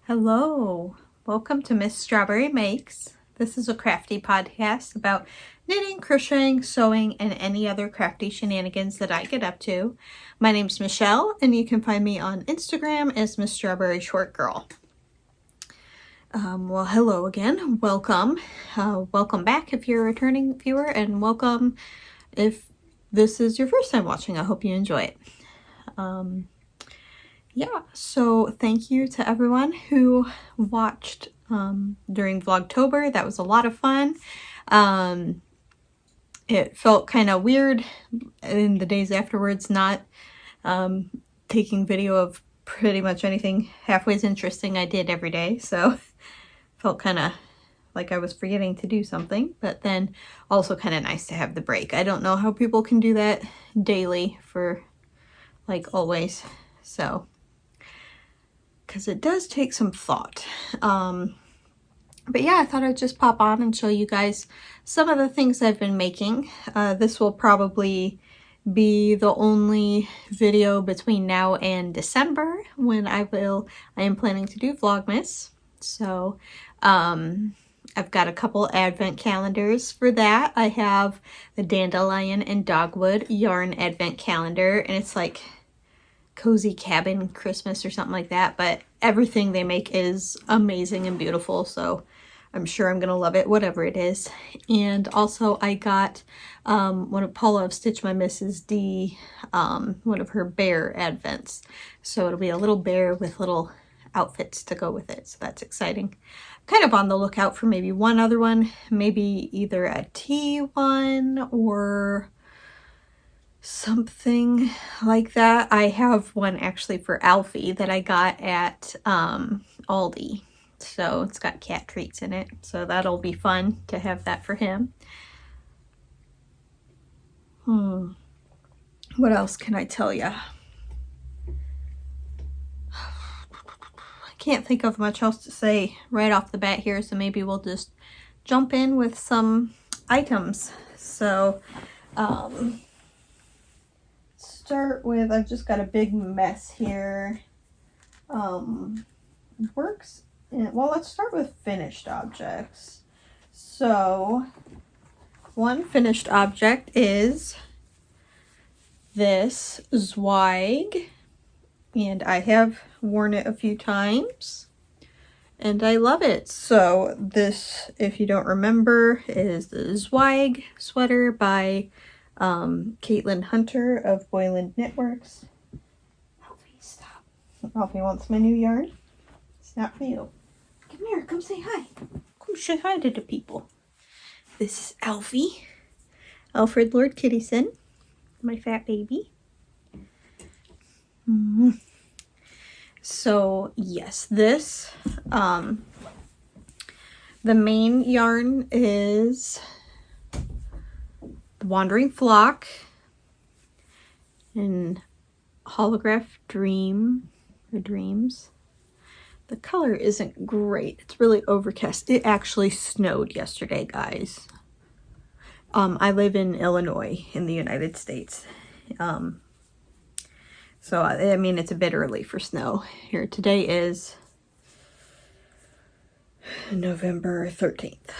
Hello, welcome to Miss Strawberry Makes. This is a crafty podcast about knitting, crocheting, sewing, and any other crafty shenanigans that I get up to. My name's Michelle, and you can find me on Instagram as Miss Strawberry Short Girl. Well, hello again. Welcome. Welcome back if you're a returning viewer, and welcome if this is your first time watching. I hope you enjoy it. Yeah, so thank you to everyone who watched during Vlogtober. That was a lot of fun. It felt kind of weird in the days afterwards not taking video of pretty much anything halfway as interesting I did every day. So felt kind of like I was forgetting to do something, but then also kind of nice to have the break. I don't know how people can do that daily for like always. So because it does take some thought. But yeah, I thought I'd just pop on and show you guys some of the things I've been making. This will probably be the only video between now and December when I am planning to do Vlogmas. So I've got a couple advent calendars for that. I have the Dandelion and Dogwood yarn advent calendar, and it's like Cozy Cabin Christmas or something like that, but everything they make is amazing and beautiful, so I'm sure I'm gonna love it, whatever it is. And also I got one of Paula of Stitch My Mrs. D, one of her bear advents. So it'll be a little bear with little outfits to go with it, so that's exciting. Kind of on the lookout for maybe one other one, maybe either a tea one or something like that. I have one actually for Alfie that I got at Aldi. So it's got cat treats in it. So that'll be fun to have that for him. What else can I tell you? I can't think of much else to say right off the bat here, so maybe we'll just jump in with some items. So start with, I've just got a big mess here. Well, let's start with finished objects. So one finished object is this Zweig, and I have worn it a few times and I love it. So this, if you don't remember, is the Zweig sweater by Caitlin Hunter of Boyland Knitworks. Alfie, stop. Alfie wants my new yarn. It's not for you. Come here, come say hi. Come say hi to the people. This is Alfie. Alfred Lord Kittison, my fat baby. So yes, this, the main yarn is the Wandering Flock and Holograph Dreams. The color isn't great. It's really overcast. It actually snowed yesterday, guys. I live in Illinois in the United States. So, I mean, it's a bit early for snow here. Today is November 13th.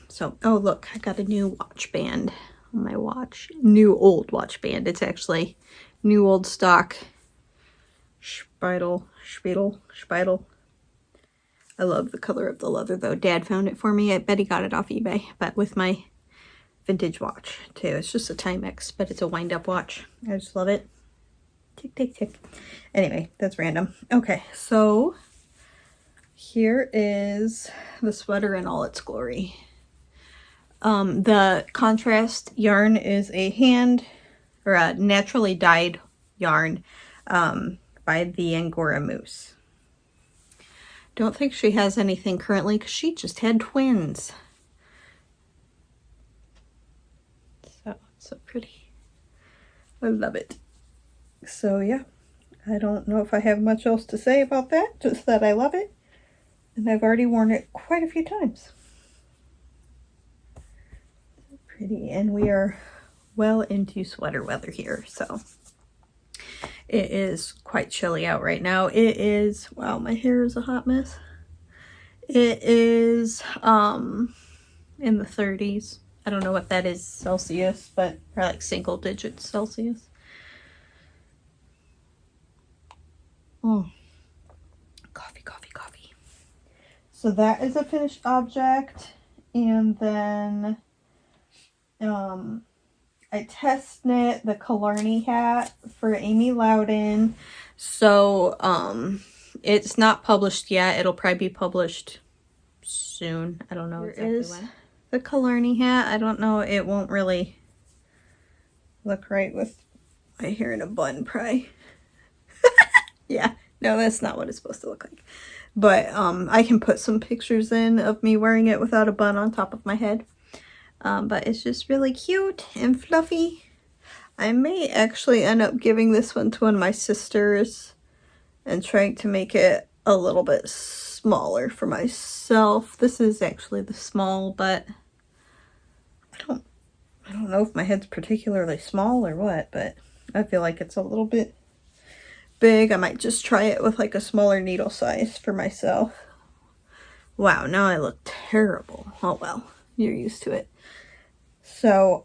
So, oh look, I got a new watch band on my watch. New old watch band. It's actually new old stock Spiedel. I love the color of the leather though. Dad found it for me. I bet he got it off eBay, but with my vintage watch too. It's just a Timex, but it's a wind up watch. I just love it. Tick, tick, tick. Anyway, that's random. Okay, so here is the sweater in all its glory. The contrast yarn is a naturally dyed yarn by the Angora Moose. Don't think she has anything currently because she just had twins. So pretty. I love it. So yeah, I don't know if I have much else to say about that, just that I love it. And I've already worn it quite a few times. So pretty. And we are well into sweater weather here, so it is quite chilly out right now. It is, wow, my hair is a hot mess. It is in the 30s. I don't know what that is Celsius, but probably like single digits Celsius. Oh, coffee, coffee, coffee. So that is a finished object. And then I test knit the Killarney Hat for Amy Loudon. So it's not published yet. It'll probably be published soon. I don't know exactly when. The Killarney Hat. I don't know. It won't really look right with my hair in a bun, probably. Yeah. No, that's not what it's supposed to look like. But I can put some pictures in of me wearing it without a bun on top of my head. But it's just really cute and fluffy. I may actually end up giving this one to one of my sisters and trying to make it a little bit smaller for myself. This is actually the small, but I don't know if my head's particularly small or what, but I feel like it's a little bit big. I might just try it with like a smaller needle size for myself. Wow, now I look terrible. Oh well, you're used to it. So,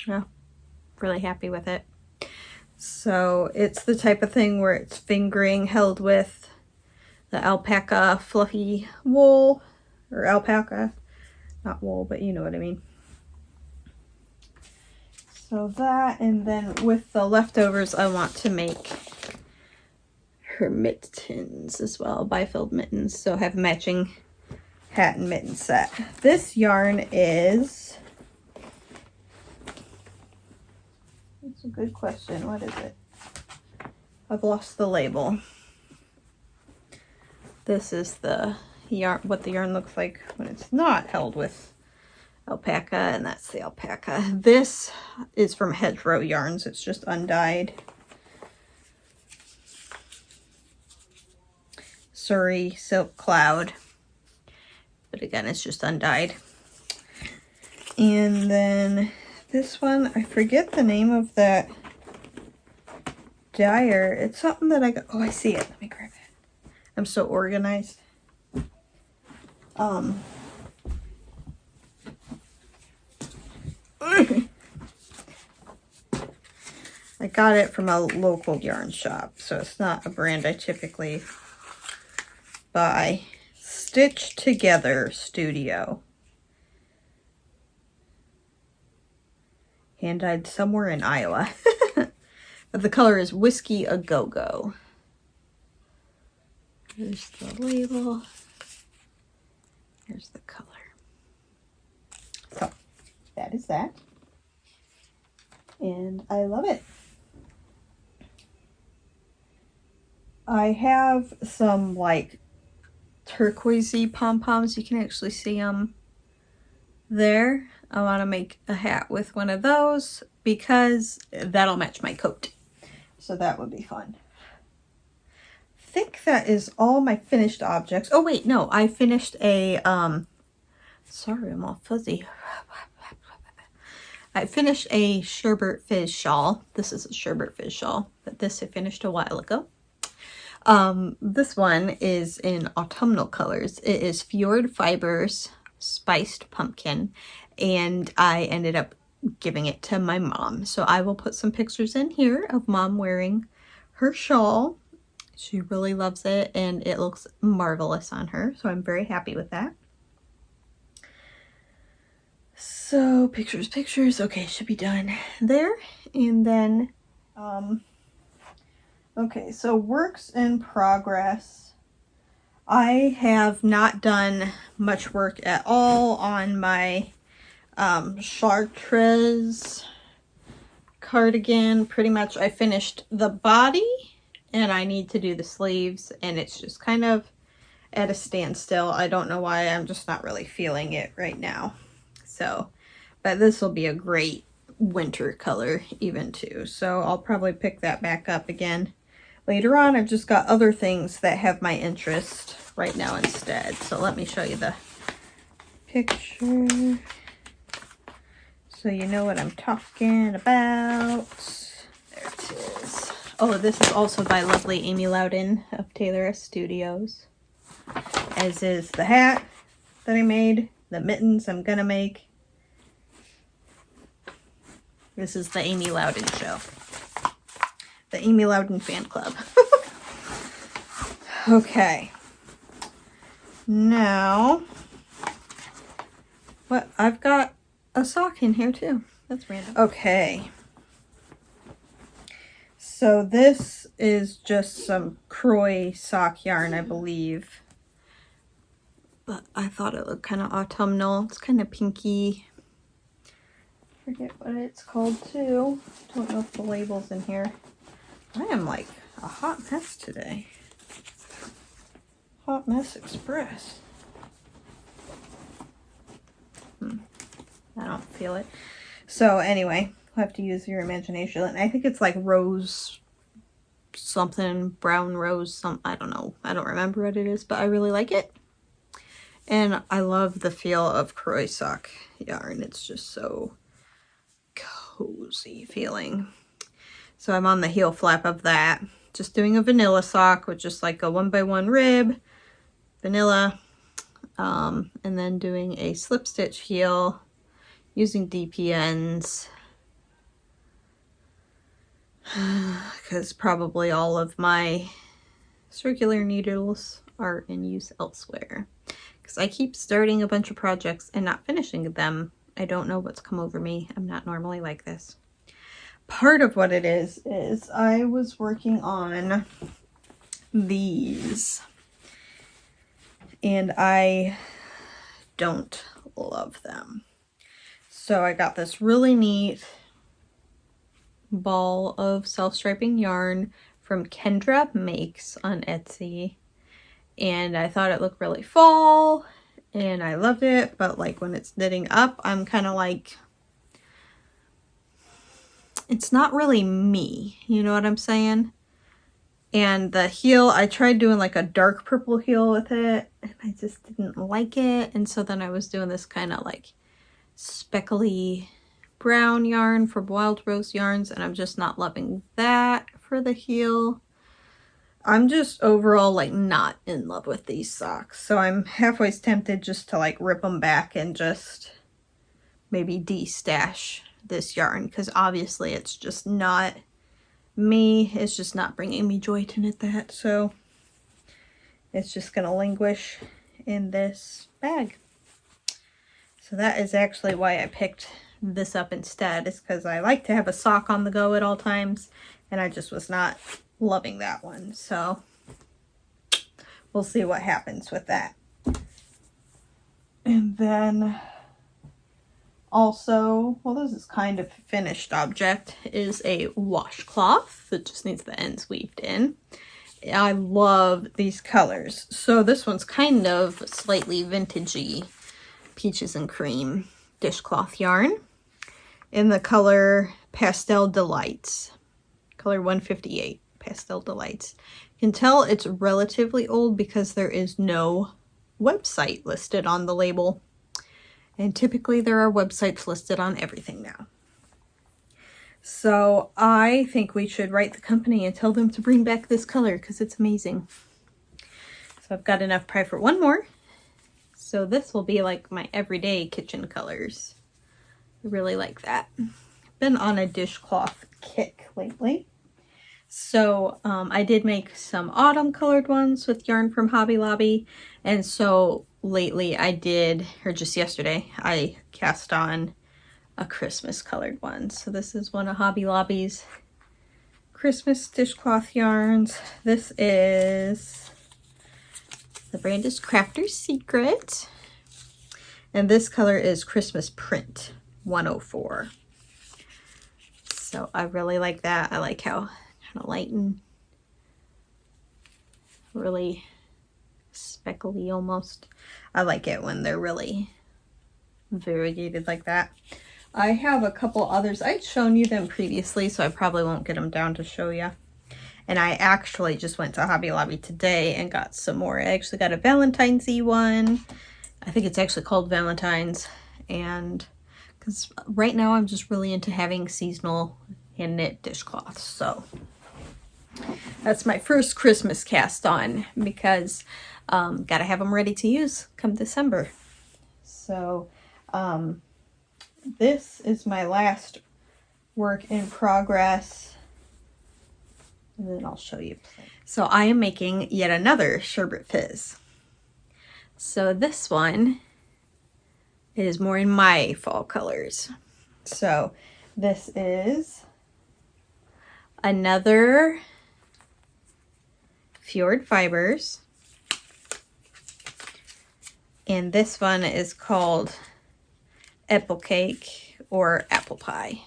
yeah, really happy with it. So it's the type of thing where it's fingering held with the alpaca fluffy wool, or alpaca, not wool, but you know what I mean. So that, and then with the leftovers, I want to make her mittens as well, bifold mittens, so have matching hat and mitten set. This yarn is, that's a good question. What is it? I've lost the label. This is the yarn, what the yarn looks like when it's not held with alpaca, and that's the alpaca. This is from Hedgerow Yarns. It's just undyed. Surrey Silk Cloud. But again, it's just undyed. And then this one, I forget the name of that dyer. It's something that I got. Oh, I see it. Let me grab it. I'm so organized. I got it from a local yarn shop, so it's not a brand I typically buy. Stitch Together Studio. Hand dyed somewhere in Iowa. But the color is Whiskey A Go Go. Here's the label. Here's the color. So that is that. And I love it. I have some like turquoisey pom-poms. You can actually see them there. I want to make a hat with one of those because that'll match my coat. So that would be fun. I think that is all my finished objects. Oh wait, no, I finished a, sorry, I'm all fuzzy. I finished a Sherbet Fizz Shawl. This is a Sherbet Fizz Shawl, but this I finished a while ago. This one is in autumnal colors. It is Fjord Fibres Spiced Pumpkin, and I ended up giving it to my mom. So I will put some pictures in here of mom wearing her shawl. She really loves it, and it looks marvelous on her, so I'm very happy with that. So pictures, pictures. Okay, should be done there. And then okay, so works in progress. I have not done much work at all on my Chartreuse cardigan. Pretty much I finished the body and I need to do the sleeves, and it's just kind of at a standstill. I don't know why. I'm just not really feeling it right now. So, but this will be a great winter color even too. So I'll probably pick that back up again later on. I've just got other things that have my interest right now instead. So let me show you the picture so you know what I'm talking about. There it is. Oh, this is also by lovely Amy Loudon of Taylor S Studios. as is the hat that I made, the mittens I'm gonna make. This is the Amy Loudon show. The Amy Loudon fan club. Okay. Now, what? I've got a sock in here too. That's random. Okay. So this is just some Croy sock yarn, I believe. But I thought it looked kind of autumnal. It's kind of pinky. Forget what it's called too. Don't know if the label's in here. I am like a hot mess today. Hot Mess Express. I don't feel it. So anyway, you'll have to use your imagination. I think it's like rose something, brown rose something. I don't know. I don't remember what it is, but I really like it. And I love the feel of Croy sock yarn. It's just so cozy feeling. So I'm on the heel flap of that. Just doing a vanilla sock with just like a 1x1 rib, vanilla, and then doing a slip stitch heel using DPNs because probably all of my circular needles are in use elsewhere because I keep starting a bunch of projects and not finishing them. I don't know what's come over me. I'm not normally like this. Part of what it is I was working on these and I don't love them. So I got this really neat ball of self-striping yarn from Kendra Makes on Etsy. And I thought it looked really fall and I loved it. But like when it's knitting up, I'm kind of like, it's not really me. You know what I'm saying? And the heel, I tried doing like a dark purple heel with it and I just didn't like it. And so then I was doing this kind of like speckly brown yarn from Wild Rose Yarns and I'm just not loving that for the heel. I'm just overall like not in love with these socks. So I'm halfway tempted just to like rip them back and just maybe de-stash this yarn because obviously it's just not me. It's just not bringing me joy to knit that. So it's just going to languish in this bag. So that is actually why I picked this up instead, is because I like to have a sock on the go at all times and I just was not loving that one. So we'll see what happens with that. And then also, well, this is kind of a finished object, is a washcloth that just needs the ends weaved in. I love these colors. So this one's kind of slightly vintagey, peaches and cream dishcloth yarn in the color Pastel Delights, color 158, Pastel Delights. You can tell it's relatively old because there is no website listed on the label. And typically there are websites listed on everything now. So I think we should write the company and tell them to bring back this color because it's amazing. So I've got enough pride for one more. So this will be like my everyday kitchen colors. I really like that. Been on a dishcloth kick lately. So I did make some autumn colored ones with yarn from Hobby Lobby. And so lately I did, or just yesterday, I cast on a Christmas colored one. So this is one of Hobby Lobby's Christmas dishcloth yarns. This is, the brand is Crafter's Secret. And this color is Christmas Print 104. So I really like that. I like how kind of light and really speckly almost. I like it when they're really variegated like that. I have a couple others. I'd shown you them previously, so I probably won't get them down to show you. And I actually just went to Hobby Lobby today and got some more. I actually got a Valentine's-y one. I think it's actually called Valentine's. And because right now I'm just really into having seasonal hand knit dishcloths. So that's my first Christmas cast on because Gotta have them ready to use come December. So this is my last work in progress, and then I'll show you. So I am making yet another Sherbet Fizz. So this one is more in my fall colors. So this is another Fjord Fibres, and this one is called apple cake or apple pie.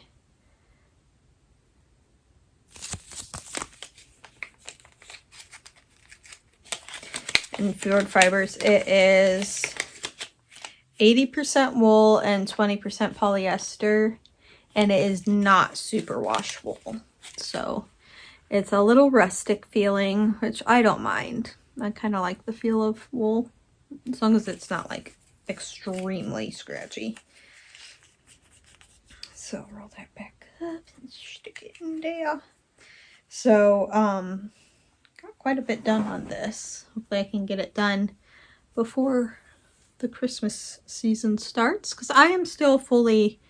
In Fjord Fibres, it is 80% wool and 20% polyester, and it is not super washable. So it's a little rustic feeling, which I don't mind. I kind of like the feel of wool, as long as it's not like extremely scratchy. So roll that back up and stick it in there. So, got quite a bit done on this. Hopefully I can get it done before the Christmas season starts, because I am still fully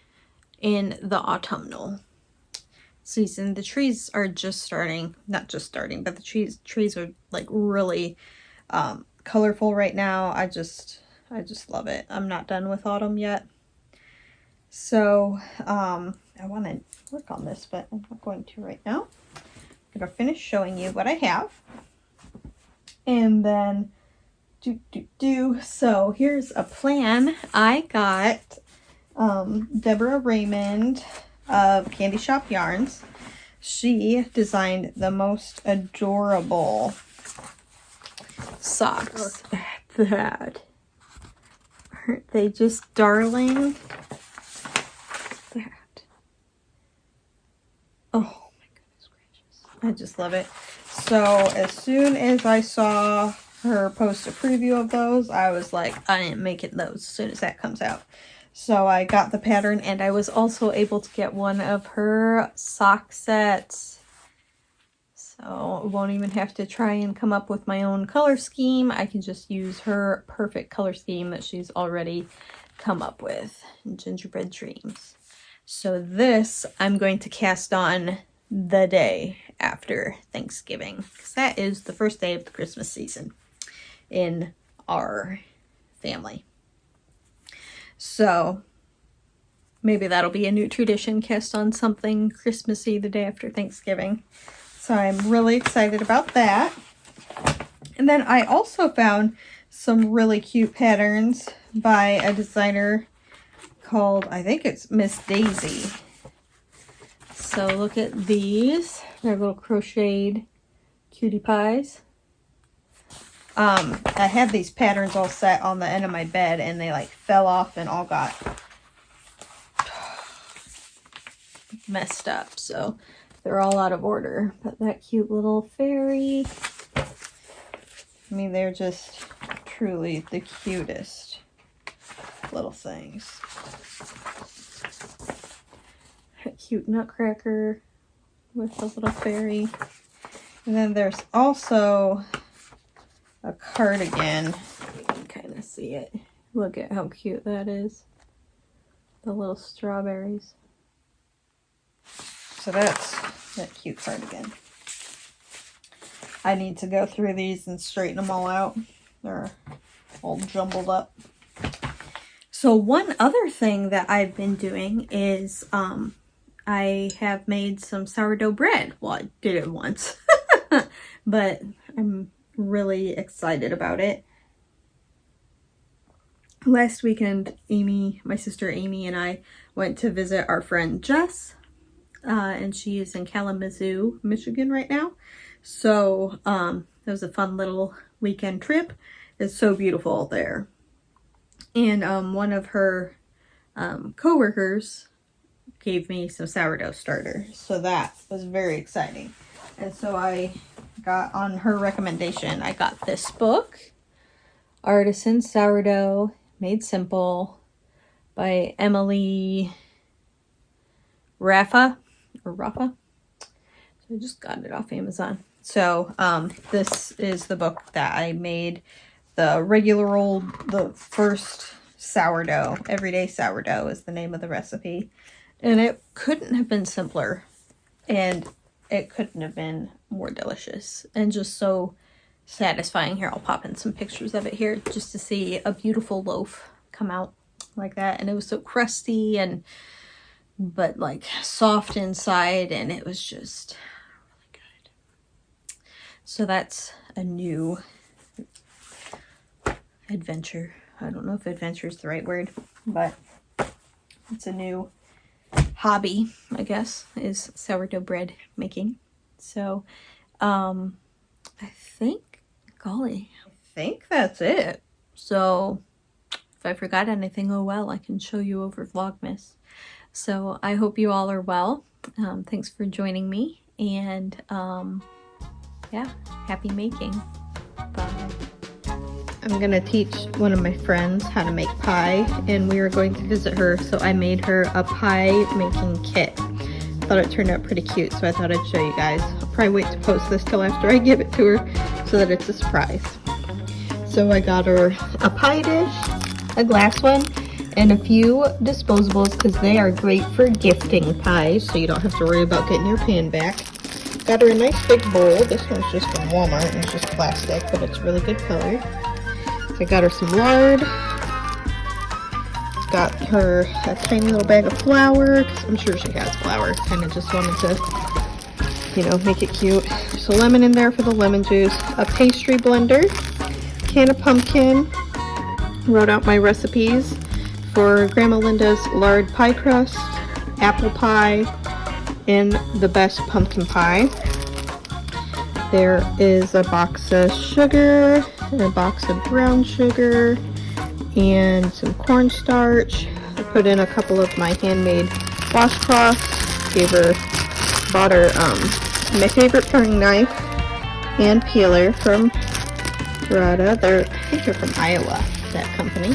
in the autumnal season. The trees are just starting, not just starting, but the trees are like really colorful right now. I just love it. I'm not done with autumn yet. So I want to work on this, but I'm not going to right now. I'm going to finish showing you what I have. And then so here's a plan. I got Deborah Raymond of Candy Shop Yarns. She designed the most adorable socks. Look at that. Aren't they just darling? That. Oh my goodness gracious. I just love it. So as soon as I saw her post a preview of those, I was like, I am making those as soon as that comes out. So I got the pattern, and I was also able to get one of her sock sets. So I won't even have to try and come up with my own color scheme. I can just use her perfect color scheme that she's already come up with in Gingerbread Dreams. So this I'm going to cast on the day after Thanksgiving, because that is the first day of the Christmas season in our family. So maybe that'll be a new tradition, cast on something Christmassy the day after Thanksgiving. So I'm really excited about that. And then I also found some really cute patterns by a designer called, I think it's Miss Daisy. So look at these. They're little crocheted cutie pies. I had these patterns all set on the end of my bed, and they like fell off and all got messed up. So they're all out of order. But that cute little fairy. I mean, they're just truly the cutest little things. A cute nutcracker with a little fairy. And then there's also a cardigan. You can kind of see it. Look at how cute that is. The little strawberries. So that's that cute cardigan. I need to go through these and straighten them all out. They're all jumbled up. So one other thing that I've been doing is I have made some sourdough bread. Well, I did it once, but I'm really excited about it. Last weekend, my sister Amy, and I went to visit our friend Jess, and she is in Kalamazoo, Michigan right now. So it was a fun little weekend trip. It's so beautiful there. And one of her co-workers gave me some sourdough starter. So that was very exciting. And so I got, on her recommendation, I got this book, Artisan Sourdough Made Simple by Emily Raffa. So I just got it off Amazon. So this is the book that I made the regular old, the first sourdough, everyday sourdough is the name of the recipe. And it couldn't have been simpler. And it couldn't have been more delicious. And just so satisfying. Here, I'll pop in some pictures of it here just to see a beautiful loaf come out like that. And it was so crusty and but like soft inside, and it was just really good. So that's a new adventure. I don't know if adventure is the right word, but it's a new hobby, I guess, is sourdough bread making. So I think, golly, I think that's it. So if I forgot anything, oh well, I can show you over Vlogmas. So I hope you all are well. Thanks for joining me, and yeah, happy making. Bye. I'm gonna teach one of my friends how to make pie, and we are going to visit her, so I made her a pie making kit. Thought it turned out pretty cute, so I thought I'd show you guys. I'll probably wait to post this till after I give it to her so that it's a surprise. So I got her a pie dish, a glass one, and a few disposables because they are great for gifting pies, so you don't have to worry about getting your pan back. Got her a nice big bowl. This one's just from Walmart and it's just plastic, but it's really good color. So I got her some lard. Got her a tiny little bag of flour, because I'm sure she has flour. Kind of just wanted to, you know, make it cute. There's a lemon in there for the lemon juice. A pastry blender. Can of pumpkin. Wrote out my recipes for Grandma Linda's lard pie crust, apple pie, and the best pumpkin pie. There is a box of sugar, and a box of brown sugar, and some cornstarch. I put in a couple of my handmade washcloths. Bought her my favorite paring knife and peeler from Sourdough. I think they're from Iowa, that company.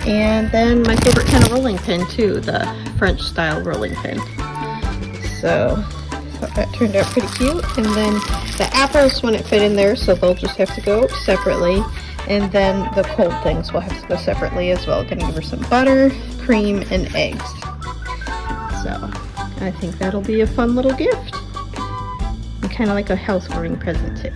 And then my favorite kind of rolling pin too, the French style rolling pin. So that turned out pretty cute. And then the apples wouldn't fit in there, so they'll just have to go separately. And then the cold things will have to go separately as well. Gonna give her some butter, cream, and eggs. So I think that'll be a fun little gift. And kind of like a housewarming present too.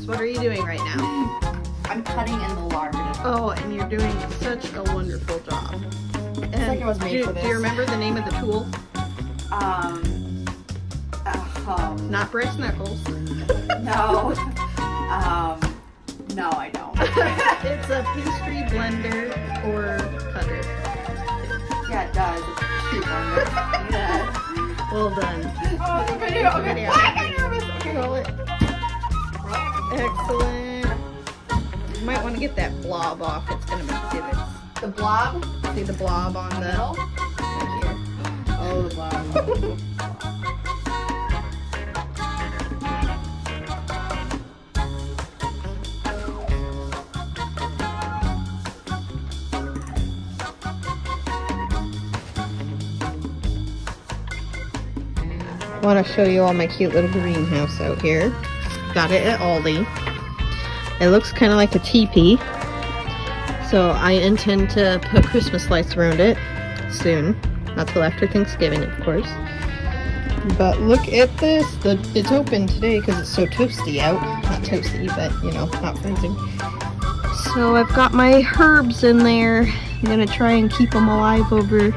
What are you doing right now? I'm cutting in the lard. Oh, and you're doing such a wonderful job. It's like I was made for this. Do you remember the name of the tool? Not brass knuckles. No. No, I don't. It's a pastry blender or cutter. Yeah, it does. It's a pastry blender. Yeah. Well done. Oh, the video. Okay. Why am I nervous? Okay, roll it. Excellent. You might want to get that blob off. It's going to make divots. The blob? See the blob on the middle? Right here. Oh, the blob. I want to show you all my cute little greenhouse out here. Got it at Aldi. It looks kind of like a teepee. So I intend to put Christmas lights around it soon. Not till after Thanksgiving, of course. But look at this. It's open today because it's so toasty out. Not toasty, but you know, not freezing. So I've got my herbs in there. I'm going to try and keep them alive over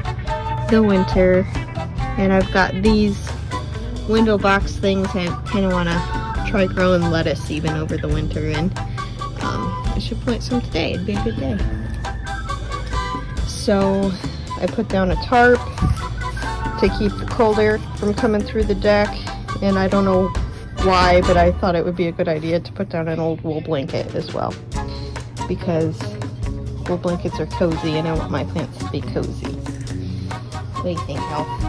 the winter. And I've got these window box things. I kind of want to try growing lettuce even over the winter, and I should plant some today. It'd be a good day. So I put down a tarp to keep the cold air from coming through the deck, and I don't know why, but I thought it would be a good idea to put down an old wool blanket as well, because wool blankets are cozy and I want my plants to be cozy. What do you think, Elf?